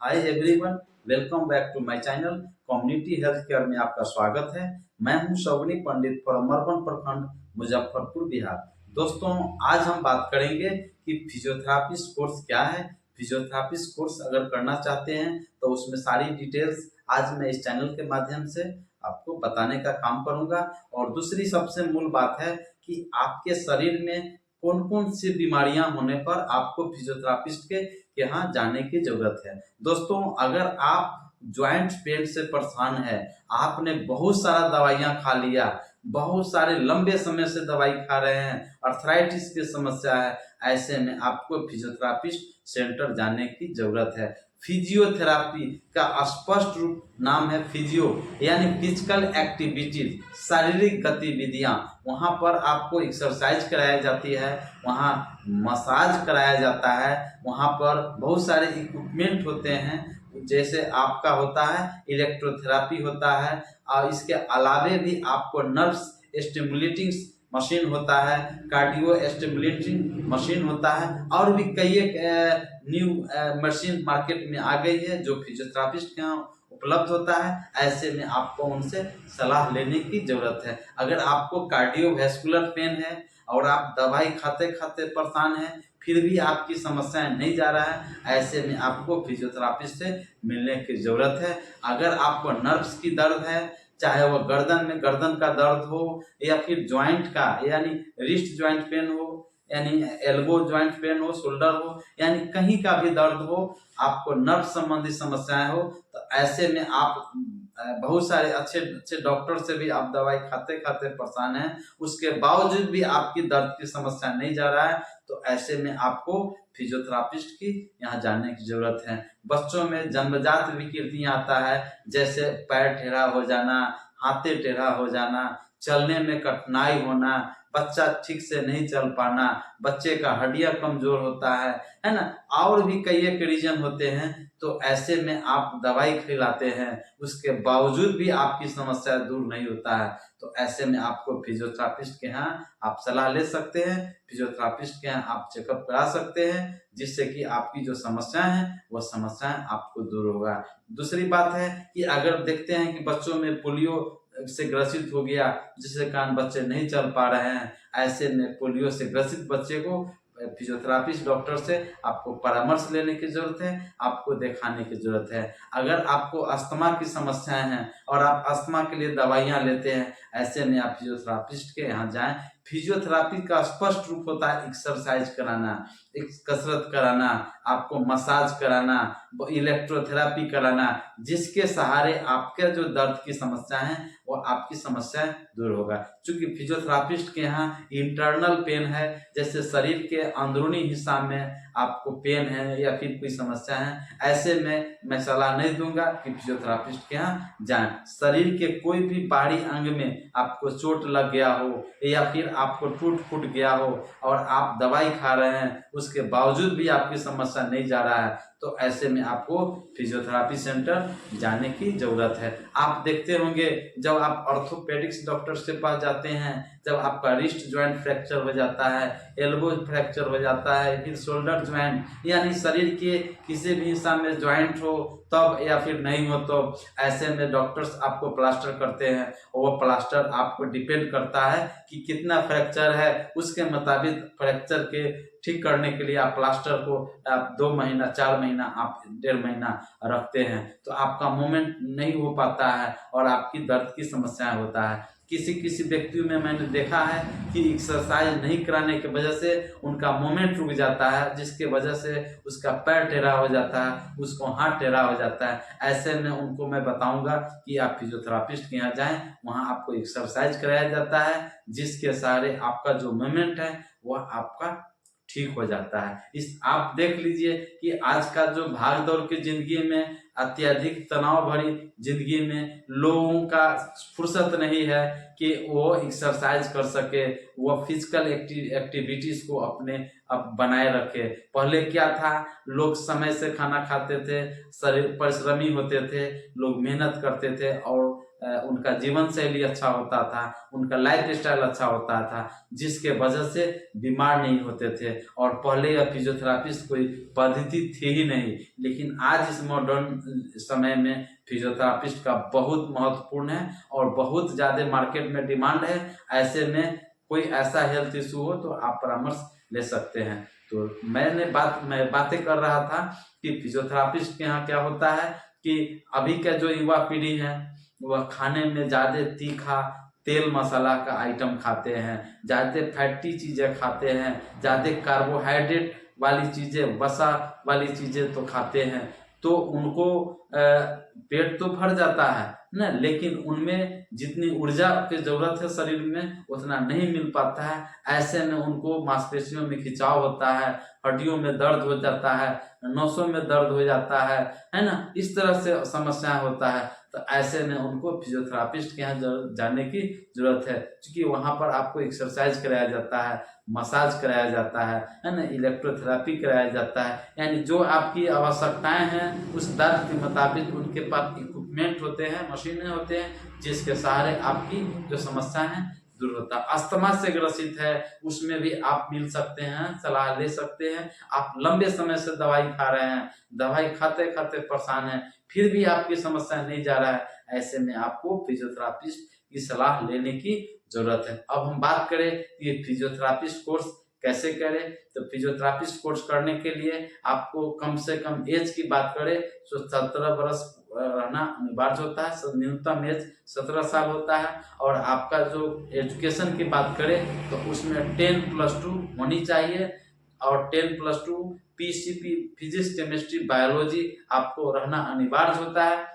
Hi everyone, welcome back to my channel. Community health care में आपका स्वागत है। मैं हूं शौगनी पंडित फ्रॉम अर्बन प्रखंड, मुजफ्फरपुर, बिहार। दोस्तों, आज हम बात करेंगे कि फिजियोथेरापिस्ट कोर्स क्या है। फिजियोथेरापिस्ट कोर्स अगर करना चाहते हैं तो उसमें सारी डिटेल्स आज मैं इस चैनल के माध्यम से आपको बताने का काम करूंगा। और दूसरी सबसे मूल बात है कि आपके शरीर में कौन कौन सी बीमारियां होने पर आपको फिजियोथेरापिस्ट के यहाँ जाने की जरूरत है। दोस्तों, अगर आप ज्वाइंट पेन से परेशान है, आपने बहुत सारा दवाइयां खा लिया, बहुत सारे लंबे समय से दवाई खा रहे हैं, अर्थराइटिस की समस्या है, ऐसे में आपको फिजियोथेरापिस्ट सेंटर जाने की जरूरत है। फिजियोथेरापी का स्पष्ट रूप नाम है फिजियो, यानी फिजिकल एक्टिविटीज, शारीरिक गतिविधियां। वहां पर आपको एक्सरसाइज कराई जाती है, वहां मसाज कराया जाता है, वहां पर बहुत सारे इक्विपमेंट होते हैं, जैसे आपका होता है इलेक्ट्रोथेरापी होता है, और इसके अलावे भी आपको नर्व्स स्टिमुलेटिंग मशीन होता है, कार्डियो स्टिमुलेटिंग मशीन होता है, और भी कई एक न्यू मशीन मार्केट में आ गई है जो फिजियोथेरापिस्ट के यहाँ उपलब्ध होता है। ऐसे में आपको उनसे सलाह लेने की जरूरत है। अगर आपको कार्डियोवैस्कुलर पेन है और आप दवाई खाते खाते परेशान हैं, फिर भी आपकी समस्याएं नहीं जा रहा है, ऐसे में आपको फिजियोथेरापिस्ट से मिलने की जरूरत है। अगर आपको नर्व्स की दर्द है, चाहे वह गर्दन में गर्दन का दर्द हो, या फिर ज्वाइंट का यानी रिस्ट ज्वाइंट पेन हो, यानी एल्बो ज्वाइंट पेन हो, शोल्डर हो, यानी कहीं का भी दर्द हो, आपको नर्व संबंधी समस्याएं हो, तो ऐसे में आप बहुत सारे अच्छे अच्छे डॉक्टर से भी आप दवाई खाते खाते परेशान हैं, उसके बावजूद भी आपकी दर्द की समस्या नहीं जा रहा है, तो ऐसे में आपको फिजियोथेरापिस्ट की यहाँ जाने की जरूरत है। बच्चों में जन्मजात विकृतियां आता है, जैसे पैर टेढ़ा हो जाना, हाथे टेढ़ा हो जाना, चलने में कठिनाई होना, बच्चा ठीक से नहीं चल पाना, बच्चे का हड्डियां कमजोर होता है ना, और भी कई एक रीजन होते हैं। तो ऐसे में आप दवाई खिलाते हैं, उसके बावजूद भी आपकी समस्या दूर नहीं होता है, तो ऐसे में आपको फिजियोथेरापिस्ट के यहाँ आप सलाह ले सकते हैं, फिजियोथेरापिस्ट के यहाँ आप चेकअप करा सकते हैं, जिससे कि आपकी जो समस्याएं हैं वह समस्याएं आपको दूर होगा। दूसरी बात है कि अगर देखते हैं कि बच्चों में पोलियो से ग्रसित हो गया, जिसके कारण बच्चे नहीं चल पा रहे हैं, ऐसे में पोलियो से ग्रसित बच्चे को फिजियोथेरापिस्ट डॉक्टर से आपको परामर्श लेने की जरूरत है, आपको दिखाने की जरूरत है। अगर आपको अस्थमा की समस्याएं हैं और आप अस्थमा के लिए दवाइयां लेते हैं, ऐसे में आप फिजियोथेरापिस्ट के यहाँ जाएं। फिजियोथेरापी का स्पष्ट रूप होता है एक्सरसाइज कराना, एक कसरत कराना, आपको मसाज कराना, इलेक्ट्रोथेरापी कराना, जिसके सहारे आपके जो दर्द की समस्या है वो आपकी समस्याएं दूर होगा। क्योंकि फिजियोथेरापिस्ट के यहाँ इंटरनल पेन है, जैसे शरीर के अंदरूनी हिस्सा में आपको पेन है या फिर कोई समस्या है, ऐसे में मैं सलाह नहीं दूंगा कि फिजियोथेरापिस्ट के यहाँ जाएं। शरीर के कोई भी बाहरी अंग में आपको चोट लग गया हो, या फिर आपको टूट फूट गया हो और आप दवाई खा रहे हैं, उसके बावजूद भी आपकी समस्या नहीं जा रहा है, तो ऐसे में आपको फिजियोथेरापी सेंटर जाने की जरूरत है। आप देखते होंगे जब आप ऑर्थोपेडिक्स डॉक्टर के पास जाते हैं, जब आपका रिस्ट ज्वाइंट फ्रैक्चर हो जाता है, एल्बो फ्रैक्चर हो जाता है, फिर शोल्डर ज्वाइंट, यानी शरीर के किसी भी हिस्सा में ज्वाइंट हो तब, या फिर नहीं हो तो, ऐसे में डॉक्टर्स आपको प्लास्टर करते हैं, और वो प्लास्टर आपको डिपेंड करता है कि कितना फ्रैक्चर है, उसके मुताबिक फ्रैक्चर के ठीक करने के लिए आप प्लास्टर को आप 2 महीना, 4 महीना, आप 1.5 महीना रखते हैं, तो आपका मूवमेंट नहीं हो पाता है और आपकी दर्द की समस्याएं होता है। किसी किसी व्यक्तियों में मैंने देखा है कि एक्सरसाइज नहीं कराने की वजह से उनका मूवमेंट रुक जाता है, जिसके वजह से उसका पैर टेढ़ा हो जाता है, उसको हाथ टेढ़ा हो जाता है। ऐसे में उनको मैं बताऊंगा कि आप फिजियोथेरापिस्ट के यहाँ जाएं, वहाँ आपको एक्सरसाइज कराया जाता है, जिसके सहारे आपका जो मूवमेंट है वह आपका ठीक हो जाता है। इस आप देख लीजिए कि आज का जो भाग दौड़ की जिंदगी में, अत्यधिक तनाव भरी जिंदगी में लोगों का फुर्सत नहीं है कि वो एक्सरसाइज कर सके, वो फिजिकल एक्टिविटीज को अपने अब बनाए रखे। पहले क्या था, लोग समय से खाना खाते थे, शरीर परिश्रमी होते थे, लोग मेहनत करते थे और उनका जीवन शैली अच्छा होता था, उनका लाइफ स्टाइल अच्छा होता था, जिसके वजह से बीमार नहीं होते थे। और पहले यह फिजियोथेरापिस्ट कोई पद्धति थी ही नहीं, लेकिन आज इस मॉडर्न समय में फिजियोथेरापिस्ट का बहुत महत्वपूर्ण है और बहुत ज़्यादा मार्केट में डिमांड है। ऐसे में कोई ऐसा हेल्थ इशू हो तो आप परामर्श ले सकते हैं। तो मैं बातें कर रहा था कि फिजियोथेरापिस्ट के यहाँ क्या होता है कि अभी का जो युवा पीढ़ी है वह खाने में ज़्यादा तीखा तेल मसाला का आइटम खाते हैं, ज़्यादा फैटी चीज़ें खाते हैं, ज़्यादा कार्बोहाइड्रेट वाली चीज़ें, वसा वाली चीज़ें तो खाते हैं। तो उनको पेट तो भर जाता है ना, लेकिन उनमें जितनी ऊर्जा की ज़रूरत है शरीर में उतना नहीं मिल पाता है। ऐसे में उनको मांसपेशियों में खिंचाव होता है, हड्डियों में दर्द हो जाता है, नसों में दर्द हो जाता है ना, इस तरह से समस्या होता है। तो ऐसे में उनको फिजियोथेरापिस्ट के यहाँ जाने की जरूरत है, क्योंकि वहाँ पर आपको एक्सरसाइज कराया जाता है, मसाज कराया जाता है ना, इलेक्ट्रोथेरेपी कराया जाता है। यानी जो आपकी आवश्यकताएं हैं उस दर्द के मुताबिक उनके पास इक्विपमेंट होते हैं, मशीनें होते हैं, जिसके सहारे आपकी जो समस्या है दूर होता है। अस्थमा से ग्रसित है उसमें भी आप मिल सकते हैं, सलाह ले सकते हैं। आप लंबे समय से दवाई खा रहे हैं, दवाई खाते खाते परेशान हैं, फिर भी आपकी समस्या नहीं जा रहा है, ऐसे में आपको फिजियोथेरापिस्ट की सलाह लेने की जरूरत है। अब हम बात करें कि फिजियोथेरापिस्ट कोर्स कैसे करें, तो फिजियोथेरापिस्ट कोर्स करने के लिए आपको कम से कम एज की बात करें तो 17 वर्ष रहना अनिवार्य होता है। न्यूनतम एज 17 साल होता है। और आपका जो एजुकेशन की बात करें तो उसमें 10+2 होनी चाहिए, और 10+2 पीसीपी फिजिक्स केमिस्ट्री बायोलॉजी आपको रहना अनिवार्य होता है।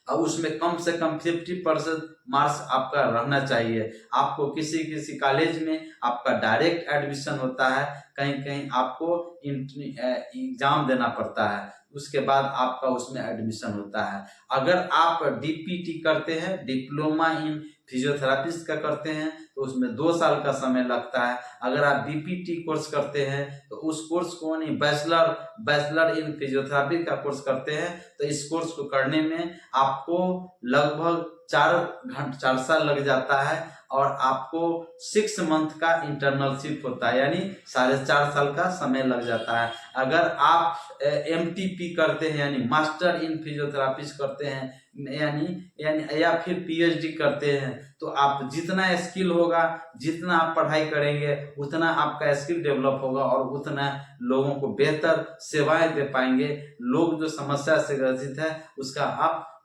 और उसमें कम से कम 50% मार्क्स आपका रहना चाहिए। आपको किसी किसी कॉलेज में आपका डायरेक्ट एडमिशन होता है, कहीं कहीं आपको एग्जाम देना पड़ता है, उसके बाद आपका उसमें एडमिशन होता है। अगर आप डीपीटी करते हैं, डिप्लोमा इन फिजियोथेरापिस्ट का करते हैं, तो उसमें 2 साल का समय लगता है। अगर आप बीपीटी कोर्स करते हैं तो उस कोर्स को नहीं, बैचलर इन फिजियोथेरापी का कोर्स करते हैं, तो इस कोर्स को करने में आपको लगभग 4 साल लग जाता है। और आपको 6 मंथ का इंटर्नशिप होता है, यानी 4.5 साल का समय लग जाता है। अगर आप एमटीपी करते हैं यानी मास्टर इन फिजियोथेरापिस्ट करते हैं, यानी या फिर पीएचडी करते हैं, तो आप जितना स्किल होगा, जितना आप पढ़ाई करेंगे, उतना आपका स्किल डेवलप होगा और उतना लोगों को बेहतर सेवाएं दे पाएंगे। लोग जो समस्या से ग्रसित है उसका आप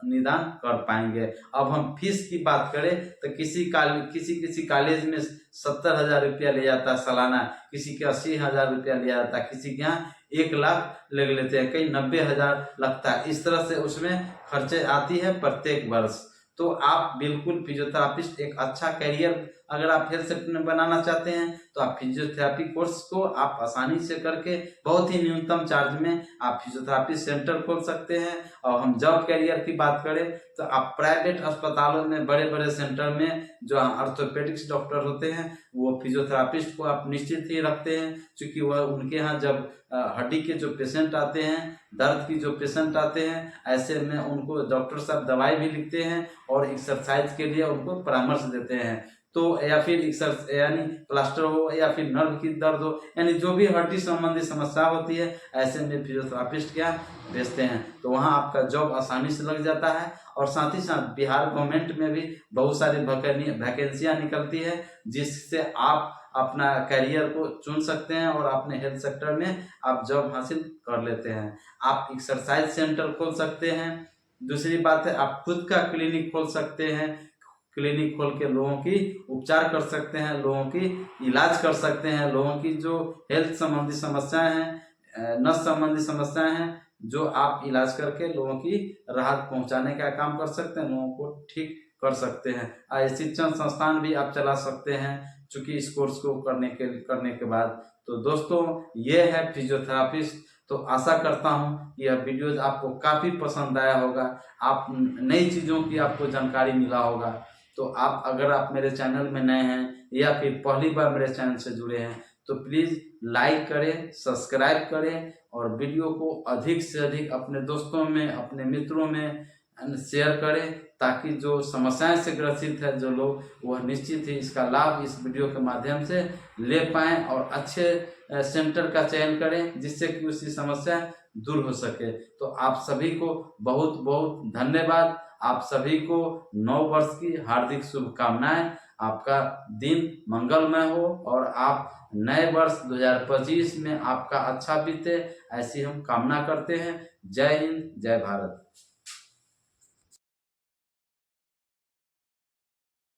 निदान कर पाएंगे। अब हम फीस की बात करें तो किसी कॉलेज में 70,000 रुपया ले जाता है सालाना, किसी के 80,000 रुपया ले जाता है, किसी के यहाँ 1 लाख ले लेते हैं, कहीं 90,000 लगता है। इस तरह से उसमें खर्चे आती है प्रत्येक वर्ष। तो आप बिल्कुल फिजियोथेरापिस्ट एक अच्छा करियर अगर आप हेल्थ सेक्टर में बनाना चाहते हैं तो आप फिजियोथेरेपी कोर्स को आप आसानी से करके बहुत ही न्यूनतम चार्ज में आप फिजियोथेरेपी सेंटर खोल सकते हैं। और हम जॉब कैरियर की बात करें तो आप प्राइवेट अस्पतालों में, बड़े बड़े सेंटर में जो ऑर्थोपेडिक्स डॉक्टर होते हैं वो फिजियोथेरापिस्ट को आप निश्चित ही रखते हैं, क्योंकि वह उनके यहाँ जब हड्डी के जो पेशेंट आते हैं, दर्द की जो पेशेंट आते हैं, ऐसे में उनको डॉक्टर साहब दवाई भी लिखते हैं और एक्सरसाइज के लिए उनको परामर्श देते हैं। तो या फिर यानी प्लास्टर हो या फिर नर्व की दर्द हो, यानी जो भी हड्डी संबंधी समस्या होती है, ऐसे में फिजियोथेरापिस्ट क्या भेजते हैं, तो वहाँ आपका जॉब आसानी से लग जाता है। और साथ ही साथ बिहार गवर्नमेंट में भी बहुत सारी वैकेंसियाँ निकलती है, जिससे आप अपना करियर को चुन सकते हैं और अपने हेल्थ सेक्टर में आप जॉब हासिल कर लेते हैं। आप एक्सरसाइज सेंटर खोल सकते हैं। दूसरी बात है आप खुद का क्लिनिक खोल सकते हैं, क्लिनिक खोल के लोगों की उपचार कर सकते हैं, लोगों की इलाज कर सकते हैं, लोगों की जो हेल्थ संबंधी समस्याएं हैं, नस संबंधी समस्याएं हैं, जो आप इलाज करके लोगों की राहत पहुंचाने का काम कर सकते हैं, लोगों को ठीक कर सकते हैं। शिक्षण संस्थान भी आप चला सकते हैं चूंकि इस कोर्स को करने के बाद। तो दोस्तों ये है फिजियोथेरापिस्ट। तो आशा करता हूँ कि यह वीडियोज आपको काफ़ी पसंद आया होगा, आप नई चीज़ों की आपको जानकारी मिला होगा। तो अगर आप मेरे चैनल में नए हैं या फिर पहली बार मेरे चैनल से जुड़े हैं तो प्लीज़ लाइक करें, सब्सक्राइब करें और वीडियो को अधिक से अधिक अपने दोस्तों में, अपने मित्रों में शेयर करें, ताकि जो समस्याएं से ग्रसित है जो लोग, वह निश्चित ही इसका लाभ इस वीडियो के माध्यम से ले पाएं और अच्छे सेंटर का चयन करें, जिससे कि उसकी समस्या दूर हो सके। तो आप सभी को बहुत बहुत धन्यवाद। आप सभी को नव वर्ष की हार्दिक शुभकामनाएं। आपका दिन मंगलमय हो और आप नए वर्ष 2025 में आपका अच्छा बीते, ऐसी हम कामना करते हैं। जय हिंद, जय भारत।